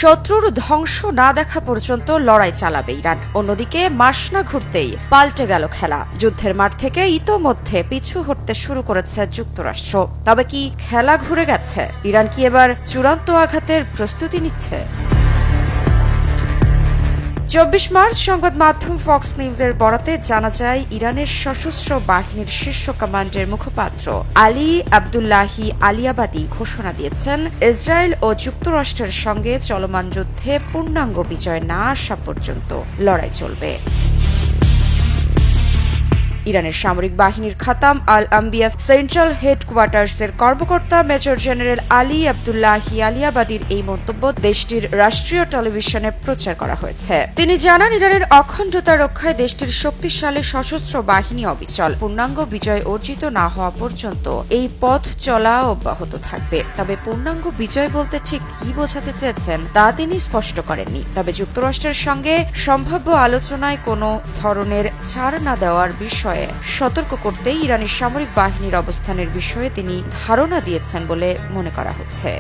শত্রুর ধ্বংস না দেখা পর্যন্ত লড়াই চালাবে ইরান। অন্যদিকে মাস না ঘুরতেই পাল্টে গেল খেলা। যুদ্ধের মাঠ থেকে ইতোমধ্যে পিছু হটতে শুরু করেছে যুক্তরাষ্ট্র। তবে কি খেলা ঘুরে গেছে? ইরান কি এবার চূড়ান্ত আঘাতের প্রস্তুতি নিচ্ছে? 24 মার্চ সংবাদ মাধ্যম ফক্স নিউজের বরাতে জানা যায়, ইরানের সশস্ত্র বাহিনীর শীর্ষ কমান্ডের মুখপাত্র আলী আবদুল্লাহি আলিয়াবাদী ঘোষণা দিয়েছেন, ইসরায়েল ও যুক্তরাষ্ট্রের সঙ্গে চলমান যুদ্ধে পূর্ণাঙ্গ বিজয় না আসা পর্যন্ত লড়াই চলবে। ইরানের সামরিক বাহিনীর খাতাম আল আম্বিয়া সেন্ট্রাল হেডকোয়ার্টার্সের কর্মকর্তা মেজর জেনারেল আলী আবদুল্লাহি আলিয়াবাদীর এই মন্তব্য দেশটির রাষ্ট্রীয় টেলিভিশনে প্রচার করা হয়েছে। তিনি জানান, ইরানের অখণ্ডতা রক্ষায় দেশটির শক্তিশালী সশস্ত্র বাহিনী অবিচল। পূর্ণাঙ্গ বিজয় অর্জিত না হওয়া পর্যন্ত এই পথ চলা অব্যাহত থাকবে। তবে পূর্ণাঙ্গ বিজয় বলতে ঠিক কি বোঝাতে চেয়েছেন তা তিনি স্পষ্ট করেননি। তবে যুক্তরাষ্ট্রের সঙ্গে সম্ভাব্য আলোচনায় কোনো ধরনের ছাড় না দেওয়ার বিষয়ে সতর্ক করতেই ইরানি সামরিক বাহিনীর অবস্থানের বিষয়ে তিনি ধারণা দিয়েছেন বলে মনে করা হচ্ছে।